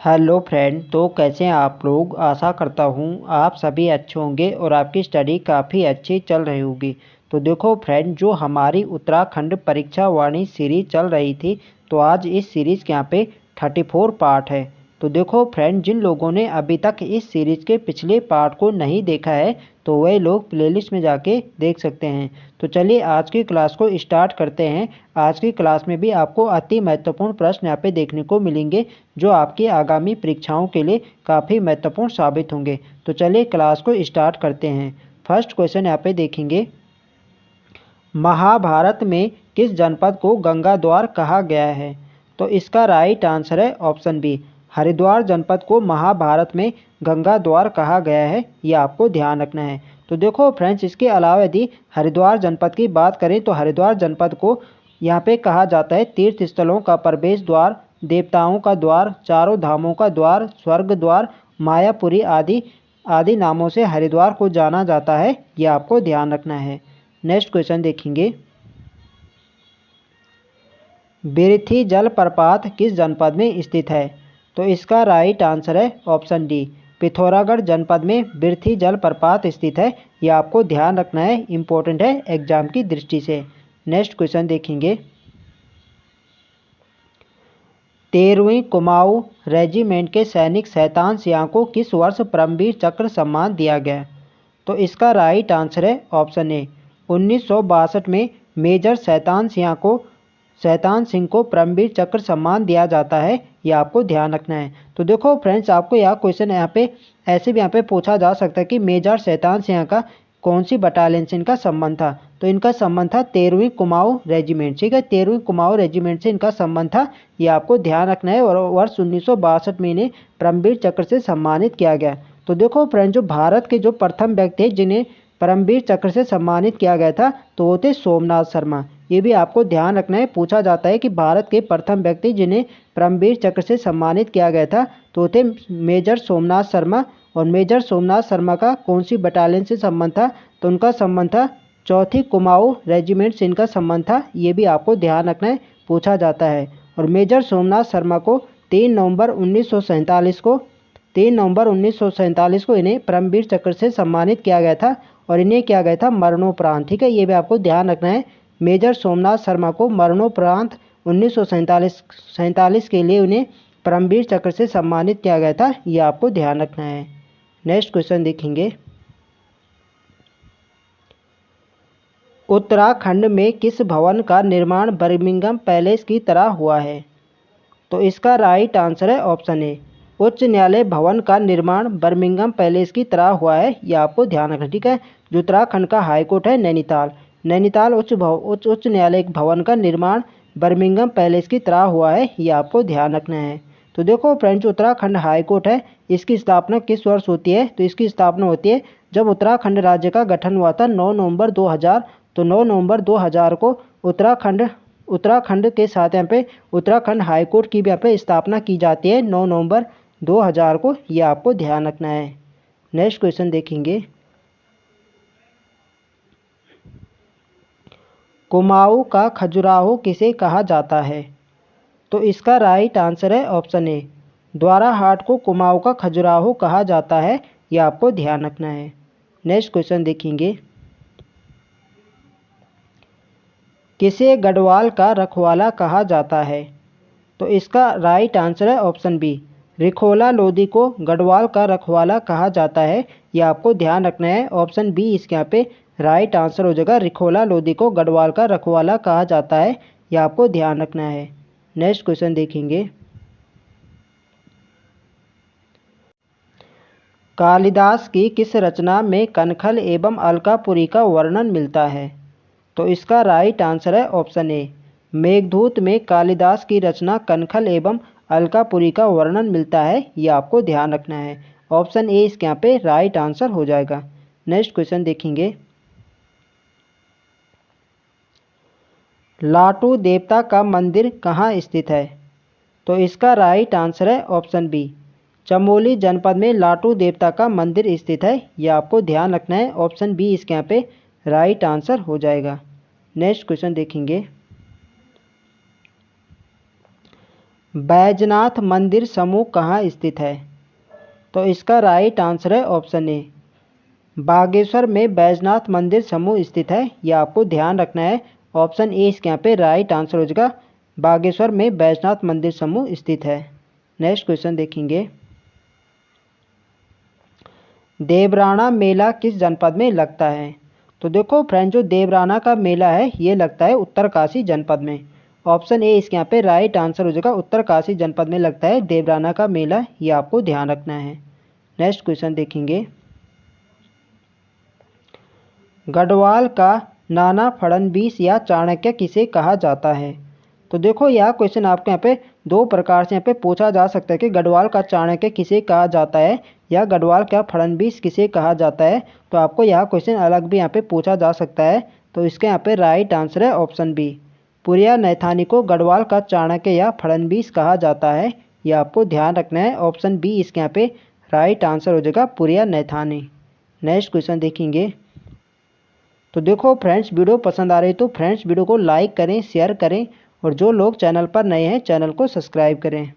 Hello friend, तो कैसे हैं आप लोग। आशा करता हूँ आप सभी अच्छे होंगे और आपकी स्टडी काफ़ी अच्छी चल रही होगी। तो देखो फ्रेंड, जो हमारी उत्तराखंड परीक्षा वाणी सीरीज चल रही थी, तो आज इस सीरीज़ के यहाँ पे 34 पार्ट है। तो देखो फ्रेंड, जिन लोगों ने अभी तक इस सीरीज़ के पिछले पार्ट को नहीं देखा है तो वह लोग प्लेलिस्ट में जाके देख सकते हैं। तो चलिए आज की क्लास को स्टार्ट करते हैं। आज की क्लास में भी आपको अति महत्वपूर्ण प्रश्न यहाँ पे देखने को मिलेंगे जो आपकी आगामी परीक्षाओं के लिए काफ़ी महत्वपूर्ण साबित होंगे। तो चलिए क्लास को स्टार्ट करते हैं। फर्स्ट क्वेश्चन यहाँ पे देखेंगे, महाभारत में किस जनपद को गंगा द्वार कहा गया है। तो इसका राइट आंसर है ऑप्शन बी, हरिद्वार जनपद को महाभारत में गंगा द्वार कहा गया है। ये आपको ध्यान रखना है। तो देखो फ्रेंड्स, इसके अलावा यदि हरिद्वार जनपद की बात करें तो हरिद्वार जनपद को यहाँ पे कहा जाता है तीर्थ स्थलों का प्रवेश द्वार, देवताओं का द्वार, चारों धामों का द्वार, स्वर्ग द्वार, मायापुरी आदि आदि नामों से हरिद्वार को जाना जाता है। यह आपको ध्यान रखना है। नेक्स्ट क्वेश्चन देखेंगे, बिरथी जलप्रपात किस जनपद में स्थित है। तो इसका राइट आंसर है ऑप्शन डी, पिथौरागढ़ जनपद में बिरथी जलप्रपात स्थित है। यह आपको ध्यान रखना है, इंपॉर्टेंट है एग्जाम की दृष्टि से। नेक्स्ट क्वेश्चन देखेंगे, 13वीं कुमाऊं रेजिमेंट के सैनिक शैतान सिंह को किस वर्ष परमवीर चक्र सम्मान दिया गया। तो इसका राइट आंसर है ऑप्शन ए, 1962 में मेजर शैतान सिंह को परमवीर चक्र सम्मान दिया जाता है। ये आपको ध्यान रखना है। तो देखो फ्रेंड्स, आपको यह क्वेश्चन यहाँ पे ऐसे भी यहाँ पे पूछा जा सकता है कि मेजर शैतान सिंह का कौन सी बटालियन से इनका संबंध था। तो इनका संबंध था 13वीं कुमाऊं रेजिमेंट। ठीक है, 13वीं कुमाऊं रेजिमेंट से इनका संबंध था। ये आपको ध्यान रखना है। और वर्ष 1962 में इन्हें परमवीर चक्र से सम्मानित किया गया। तो देखो फ्रेंड, जो भारत के जो प्रथम व्यक्ति थे जिन्हें परमवीर चक्र से सम्मानित किया गया था तो वो थे सोमनाथ शर्मा। ये भी आपको ध्यान रखना है। पूछा जाता है कि भारत के प्रथम व्यक्ति जिन्हें परमवीर चक्र से सम्मानित किया गया था तो वो थे मेजर सोमनाथ शर्मा। और मेजर सोमनाथ शर्मा का कौन सी बटालियन से संबंध था। तो उनका संबंध था 4थी कुमाऊं रेजिमेंट से इनका संबंध था। ये भी आपको ध्यान रखना है, पूछा जाता है। और मेजर सोमनाथ शर्मा को 3 नवंबर 1947 को इन्हें परमवीर चक्र से सम्मानित किया गया था। और इन्हें किया गया था मरणोपरांत। ठीक है, ये भी आपको ध्यान रखना है। मेजर सोमनाथ शर्मा को मरणोपरांत 1947 के लिए उन्हें परमवीर चक्र से सम्मानित किया गया था। ये आपको ध्यान रखना है। नेक्स्ट क्वेश्चन देखेंगे, उत्तराखंड में किस भवन का निर्माण बर्मिंघम पैलेस की तरह हुआ है। तो इसका राइट आंसर है ऑप्शन ए, उच्च न्यायालय भवन का निर्माण बर्मिंघम पैलेस की तरह हुआ है। यह आपको ध्यान रखना। ठीक है, जो उत्तराखंड का हाईकोर्ट है नैनीताल उच्च न्यायालय भवन का निर्माण बर्मिंघम पैलेस की तरह हुआ है। यह आपको ध्यान रखना है। तो देखो फ्रेंड्स, जो उत्तराखंड हाईकोर्ट है इसकी स्थापना किस वर्ष होती है। तो इसकी स्थापना होती है जब उत्तराखंड राज्य का गठन हुआ था 9 नवंबर 2000। तो 9 नवंबर 2000 को उत्तराखंड के साथ यहाँ पे उत्तराखंड हाईकोर्ट की भी यहाँ पे स्थापना की जाती है 9 नवंबर 2000 को। ये आपको ध्यान रखना है। नेक्स्ट क्वेश्चन देखेंगे, कुमाऊं का खजुराहो किसे कहा जाता है। तो इसका राइट आंसर है ऑप्शन ए, द्वाराहाट को कुमाऊं का खजुराहो कहा जाता है। यह आपको ध्यान रखना है। नेक्स्ट क्वेश्चन देखेंगे, किसे गढ़वाल का रखवाला कहा जाता है। तो इसका राइट आंसर है ऑप्शन बी, रिखोला लोधी को गढ़वाल का रखवाला कहा जाता है। यह आपको ध्यान रखना है। ऑप्शन बी इसके यहाँ पे राइट आंसर हो जाएगा, रिखोला लोधी को गढ़वाल का रखवाला कहा जाता है। यह आपको ध्यान रखना है। नेक्स्ट क्वेश्चन देखेंगे, कालिदास की किस रचना में कनखल एवं अलकापुरी का वर्णन मिलता है। तो इसका राइट आंसर है ऑप्शन ए, मेघदूत में कालिदास की रचना कनखल एवं अलकापुरी का वर्णन मिलता है। ये आपको ध्यान रखना है। ऑप्शन ए इसके यहाँ पे राइट आंसर हो जाएगा। नेक्स्ट क्वेश्चन देखेंगे, लाटू देवता का मंदिर कहाँ स्थित है। तो इसका राइट आंसर है ऑप्शन बी, चमोली जनपद में लाटू देवता का मंदिर स्थित है। यह आपको ध्यान रखना है। ऑप्शन बी इसके यहाँ पे राइट आंसर हो जाएगा। नेक्स्ट क्वेश्चन देखेंगे, बैजनाथ मंदिर समूह कहाँ स्थित है? तो इसका राइट आंसर है ऑप्शन ए, बागेश्वर में बैजनाथ मंदिर समूह स्थित है। यह आपको ध्यान रखना है। ऑप्शन ए इसके यहाँ पे राइट आंसर हो जाएगा, बागेश्वर में बैजनाथ मंदिर समूह स्थित है। नेक्स्ट क्वेश्चन देखेंगे, देवराना मेला किस जनपद में लगता है? तो देखो फ्रेंड, जो देवराना का मेला है ये लगता है उत्तरकाशी जनपद में। ऑप्शन ए इसके यहाँ पे राइट आंसर हो जाएगा, उत्तरकाशी जनपद में लगता है देवराना का मेला। ये आपको ध्यान रखना है। नेक्स्ट क्वेश्चन देखेंगे, गढ़वाल का नाना फड़नवीस या चाणक्य किसे कहा जाता है? तो देखो यह क्वेश्चन आपके यहाँ पे दो प्रकार से यहाँ पे पूछा जा सकता है कि गढ़वाल का चाणक्य किसे कहा जाता है या गढ़वाल का फड़नवीस किसे कहा जाता है। तो आपको यह क्वेश्चन अलग भी यहाँ पे पूछा जा सकता है। तो इसके यहाँ पे राइट आंसर है ऑप्शन बी, पुरिया नैथानी को गढ़वाल का चाणक्य या फड़नवीस कहा जाता है। यह आपको ध्यान रखना है। ऑप्शन बी इसके यहाँ पे राइट आंसर हो जाएगा, पुरिया नैथानी। नेक्स्ट क्वेश्चन देखेंगे, तो देखो फ्रेंड्स, वीडियो पसंद आ रही तो फ्रेंड्स वीडियो को लाइक करें, शेयर करें, और जो लोग चैनल पर नए हैं चैनल को सब्सक्राइब करें।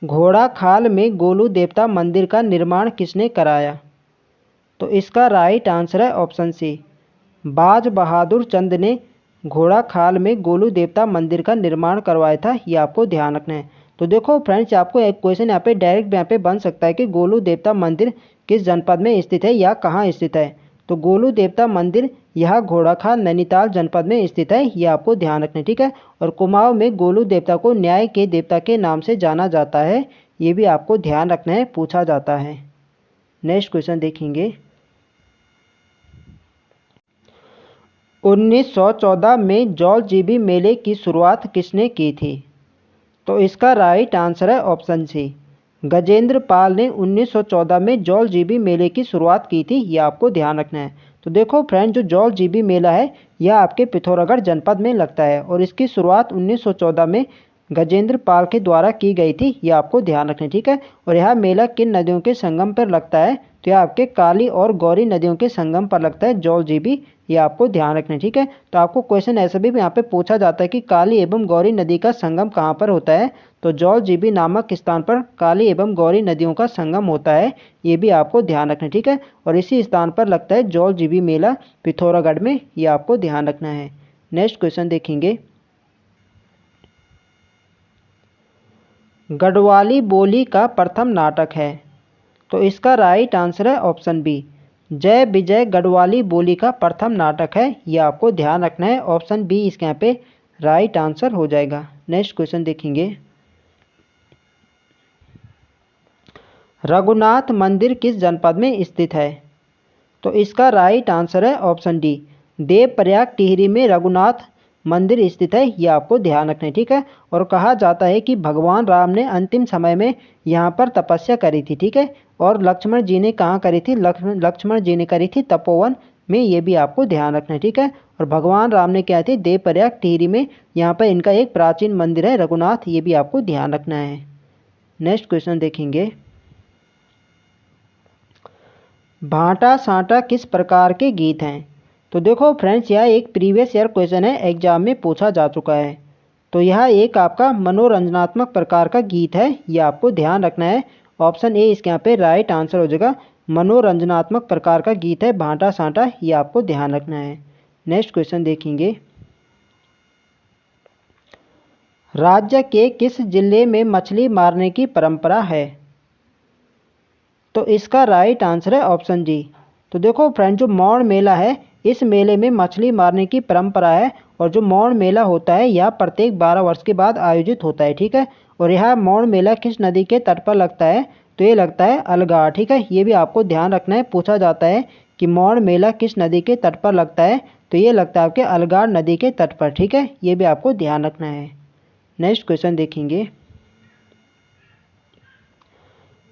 घोड़ा खाल में गोलू देवता मंदिर का निर्माण किसने कराया? तो इसका राइट आंसर है ऑप्शन सी, बाज बहादुर चंद ने घोड़ा खाल में गोलू देवता मंदिर का निर्माण करवाया था। ये आपको ध्यान रखना है। तो देखो फ्रेंड्स, आपको एक क्वेश्चन यहाँ पे डायरेक्ट यहाँ पे बन सकता है कि गोलू देवता मंदिर किस जनपद में स्थित है या कहाँ स्थित है। तो गोलू देवता मंदिर यह घोड़ाखाल नैनीताल जनपद में स्थित है। ये आपको ध्यान रखना है, ठीक है। और कुमाऊं में गोलू देवता को न्याय के देवता के नाम से जाना जाता है। ये भी आपको ध्यान रखना है, पूछा जाता है। नेक्स्ट क्वेश्चन देखेंगे, 1914 में जौल जीबी मेले की शुरुआत किसने की थी? तो इसका राइट आंसर है ऑप्शन सी, गजेंद्र पाल ने 1914 में जौल जीबी मेले की शुरुआत की थी। यह आपको ध्यान रखना है। तो देखो फ्रेंड, जो जौल जीबी मेला है यह आपके पिथौरागढ़ जनपद में लगता है और इसकी शुरुआत 1914 में गजेंद्र पाल के द्वारा की गई थी। यह आपको ध्यान रखना है, ठीक है। और यह मेला किन नदियों के संगम पर लगता है? तो यह आपके काली और गौरी नदियों के संगम पर लगता है जौल जीबी। ये आपको ध्यान रखना है, ठीक है। तो आपको क्वेश्चन ऐसा भी यहाँ पे पूछा जाता है कि काली एवं गौरी नदी का संगम कहाँ पर होता है? तो जौल जीबी नामक स्थान पर काली एवं गौरी नदियों का संगम होता है। ये भी आपको ध्यान रखना है, ठीक है। और इसी स्थान पर लगता है जौल जीबी मेला पिथौरागढ़ में। ये आपको ध्यान रखना है। नेक्स्ट क्वेश्चन देखेंगे, गढ़वाली बोली का प्रथम नाटक है। तो इसका राइट आंसर है ऑप्शन बी, जय विजय गढ़वाली बोली का प्रथम नाटक है। यह आपको ध्यान रखना है। ऑप्शन बी इसके यहाँ पे राइट आंसर हो जाएगा। नेक्स्ट क्वेश्चन देखेंगे, रघुनाथ मंदिर किस जनपद में स्थित है? तो इसका राइट आंसर है ऑप्शन डी, देवप्रयाग टिहरी में रघुनाथ मंदिर स्थित है। यह आपको ध्यान रखना है, ठीक है। और कहा जाता है कि भगवान राम ने अंतिम समय में यहाँ पर तपस्या करी थी, ठीक है। और लक्ष्मण जी ने कहाँ करी थी? लक्ष्मण जी ने करी थी तपोवन में। ये भी आपको ध्यान रखना है, ठीक है। और भगवान राम ने क्या थी? देवप्रयाग टिहरी में यहाँ पर इनका एक प्राचीन मंदिर है रघुनाथ। ये भी आपको ध्यान रखना है। नेक्स्ट क्वेश्चन देखेंगे, भाटा सांटा किस प्रकार के गीत हैं? तो देखो फ्रेंड्स, यह एक प्रीवियस ईयर क्वेश्चन है, एग्जाम में पूछा जा चुका है। तो यह एक आपका मनोरंजनात्मक प्रकार का गीत है। यह आपको ध्यान रखना है। ऑप्शन ए इसके यहाँ पे राइट आंसर हो जाएगा, मनोरंजनात्मक प्रकार का गीत है भाटा सांटा। ये आपको ध्यान रखना है। नेक्स्ट क्वेश्चन देखेंगे, राज्य के किस जिले में मछली मारने की परंपरा है? तो इसका राइट आंसर है ऑप्शन जी। तो देखो फ्रेंड, जो मौड़ मेला है इस मेले में मछली मारने की परंपरा है। और जो मौड़ मेला होता है यह प्रत्येक 12 वर्ष के बाद आयोजित होता है, ठीक है। और यह मौड़ मेला किस नदी के तट पर लगता है? तो ये लगता है अलगाड़, ठीक है। ये भी आपको ध्यान रखना है। पूछा जाता है कि मौड़ मेला किस नदी के तट पर लगता है? तो ये लगता है आपके अलगाड़ नदी के तट पर, ठीक है। ये भी आपको ध्यान रखना है। नेक्स्ट क्वेश्चन देखेंगे,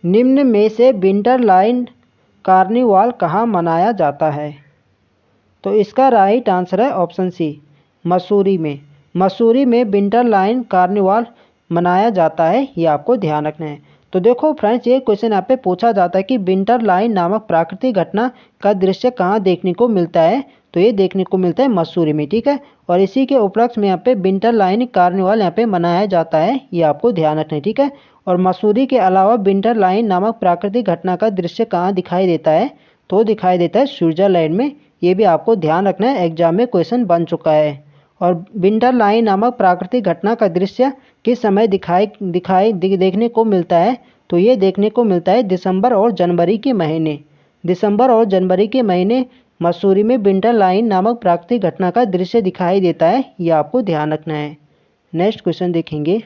निम्न में से विंटरलाइन कार्निवाल कहाँ मनाया जाता है? तो इसका राइट आंसर है ऑप्शन सी, मसूरी में। मसूरी में विंटरलाइन कार्निवाल मनाया जाता है। ये आपको ध्यान रखना है। तो देखो फ्रेंड्स, ये क्वेश्चन यहाँ पे पूछा जाता है कि विंटरलाइन नामक प्राकृतिक घटना का दृश्य कहाँ देखने को मिलता है? तो ये देखने को मिलता है मसूरी में, ठीक है। और इसी के उपलक्ष्य में यहाँ पे विंटर लाइन कार्निवाल यहाँ पे मनाया जाता है, ये आपको ध्यान रखना है, ठीक है। और मसूरी के अलावा विंटर लाइन नामक प्राकृतिक घटना का दृश्य कहाँ दिखाई देता है, तो दिखाई देता है स्विट्जरलैंड में। ये भी आपको ध्यान रखना है, एग्जाम में क्वेश्चन बन चुका है। और विंटर लाइन नामक प्राकृतिक घटना का दृश्य किस समय देखने को मिलता है, तो ये देखने को मिलता है दिसंबर और जनवरी के महीने। दिसंबर और जनवरी के महीने मसूरी में विंटर लाइन नामक प्राकृतिक घटना का दृश्य दिखाई देता है, ये आपको ध्यान रखना है। नेक्स्ट क्वेश्चन देखेंगे।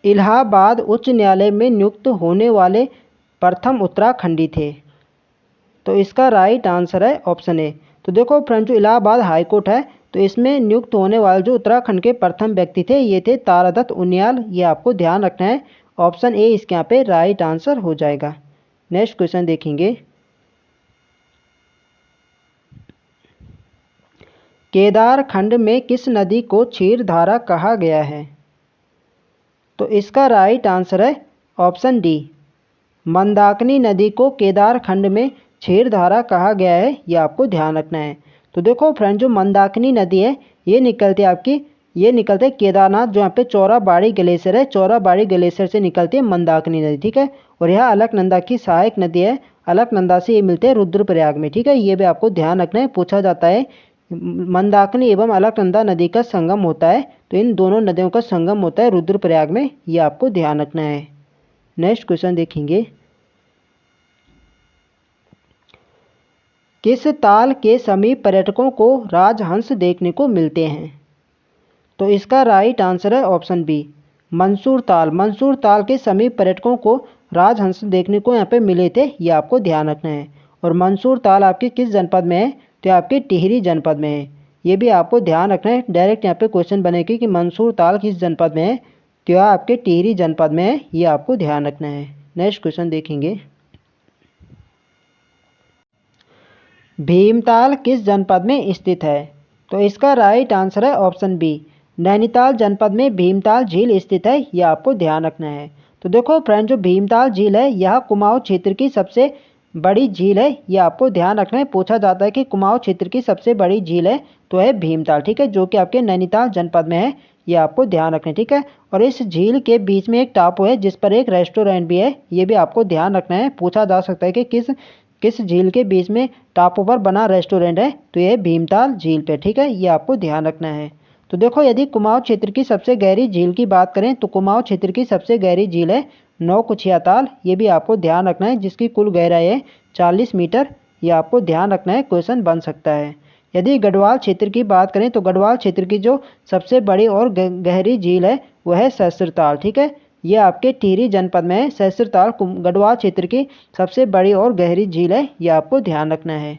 इलाहाबाद उच्च न्यायालय में नियुक्त होने वाले प्रथम उत्तराखंडी थे, तो इसका राइट आंसर है ऑप्शन ए। तो देखो फ्रेंड्स, जो इलाहाबाद हाईकोर्ट है तो इसमें नियुक्त होने वाले जो उत्तराखंड के प्रथम व्यक्ति थे ये थे तारादत्त उनियाल, ये आपको ध्यान रखना है। ऑप्शन ए इसके यहाँ पे राइट आंसर हो जाएगा। नेक्स्ट क्वेश्चन देखेंगे। केदार खंड में किस नदी को क्षीरधारा कहा गया है, तो इसका राइट आंसर है ऑप्शन डी, मंदाकिनी नदी को केदार खंड में क्षीरधारा कहा गया है, ये आपको ध्यान रखना है। तो देखो फ्रेंड, जो मंदाकिनी नदी है ये निकलते है केदारनाथ, जो यहाँ पे चौराबाड़ी ग्लेशियर है, चौराबाड़ी ग्लेशियर से निकलती है मंदाकिनी नदी, ठीक है। और यह अलकनंदा की सहायक नदी है, अलकनंदा से ये मिलते हैं रुद्रप्रयाग में, ठीक है। ये भी आपको ध्यान रखना है, पूछा जाता है मंदाकिनी एवं अलकनंदा नदी का संगम होता है, तो इन दोनों नदियों का संगम होता है रुद्रप्रयाग में, ये आपको ध्यान रखना है। नेक्स्ट क्वेश्चन देखेंगे। किस ताल के समीप पर्यटकों को राजहंस देखने को मिलते हैं, तो इसका राइट आंसर है ऑप्शन बी, मंसूर ताल। मंसूर ताल के समीप पर्यटकों को राजहंस देखने को यहाँ पे मिले थे, ये आपको ध्यान रखना है। और मंसूर ताल आपके किस जनपद में है, तो आपके टिहरी जनपद में है, ये भी आपको ध्यान रखना है। डायरेक्ट यहाँ पे क्वेश्चन बनेगी कि मंसूर ताल किस जनपद में है, तो यह आपके टिहरी जनपद में है, ये आपको ध्यान रखना है। नेक्स्ट क्वेश्चन देखेंगे। भीमताल किस जनपद में स्थित है, तो इसका राइट आंसर है ऑप्शन बी, नैनीताल जनपद में भीमताल झील स्थित है, यह आपको ध्यान रखना है। तो देखो फ्रेंड, जो भीमताल झील है यह कुमाऊं क्षेत्र की सबसे बड़ी झील है, यह आपको ध्यान रखना है। पूछा जाता है कि कुमाऊं क्षेत्र की सबसे बड़ी झील है, तो है भीमताल, ठीक है, जो कि आपके नैनीताल जनपद में है, ये आपको ध्यान रखना है, ठीक है। और इस झील के बीच में एक टापू है जिस पर एक रेस्टोरेंट भी है, ये भी आपको ध्यान रखना है। पूछा जा सकता है कि किस झील के बीच में टापू पर बना रेस्टोरेंट है, तो ये भीमताल झील पे, ठीक है, ये आपको ध्यान रखना है। तो देखो, यदि कुमाऊं क्षेत्र की सबसे गहरी झील की बात करें तो कुमाऊं क्षेत्र की सबसे गहरी झील है नौकुचिया ताल, ये भी आपको ध्यान रखना है, जिसकी कुल गहराई है 40 मीटर, ये आपको ध्यान रखना है, क्वेश्चन बन सकता है। यदि गढ़वाल क्षेत्र की बात करें तो गढ़वाल क्षेत्र की जो सबसे बड़ी और गहरी झील है वह है सहस्त्रताल, ठीक है, ये आपके टिहरी जनपद में है। सहस्त्रताल गढ़वाल क्षेत्र की सबसे बड़ी और गहरी झील है, ये आपको ध्यान रखना है।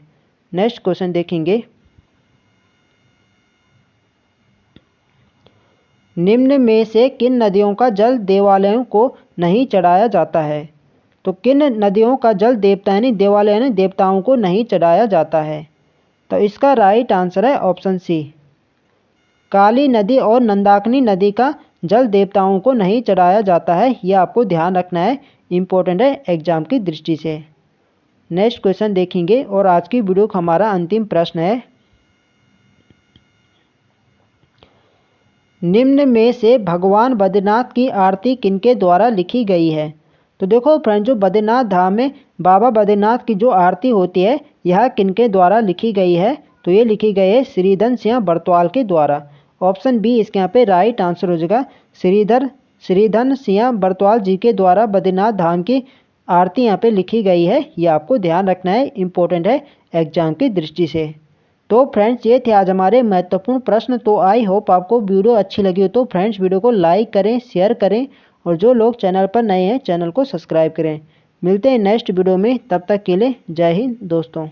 नेक्स्ट क्वेश्चन देखेंगे। निम्न में से किन नदियों का जल देवालयों को नहीं चढ़ाया जाता है, तो किन नदियों का जल देवता यानी देवालय यानी देवताओं को नहीं चढ़ाया जाता है, तो इसका राइट आंसर है ऑप्शन सी, काली नदी और मंदाकिनी नदी का जल देवताओं को नहीं चढ़ाया जाता है, यह आपको ध्यान रखना है, इम्पोर्टेंट है एग्जाम की दृष्टि से। नेक्स्ट क्वेश्चन देखेंगे और आज की वीडियो का हमारा अंतिम प्रश्न है, निम्न में से भगवान बद्रीनाथ की आरती किनके द्वारा लिखी गई है। तो देखो फ्रेंड, जो बद्रीनाथ धाम में बाबा बद्रीनाथ की जो आरती होती है यह किनके द्वारा लिखी गई है, तो ये लिखी गई है श्रीधर सिंह बरतवाल के द्वारा। ऑप्शन बी इसके यहाँ पे राइट आंसर हो जाएगा, श्रीधर सिंह बरतवाल जी के द्वारा बद्रीनाथ धाम की आरती यहाँ पे लिखी गई है, ये आपको ध्यान रखना है, इम्पोर्टेंट है एग्जाम की दृष्टि से। तो फ्रेंड्स, ये थे आज हमारे महत्वपूर्ण प्रश्न। तो आई होप आपको वीडियो अच्छी लगी हो, तो फ्रेंड्स वीडियो को लाइक करें, शेयर करें, और जो लोग चैनल पर नए हैं चैनल को सब्सक्राइब करें। मिलते हैं नेक्स्ट वीडियो में, तब तक के लिए जय हिंद दोस्तों।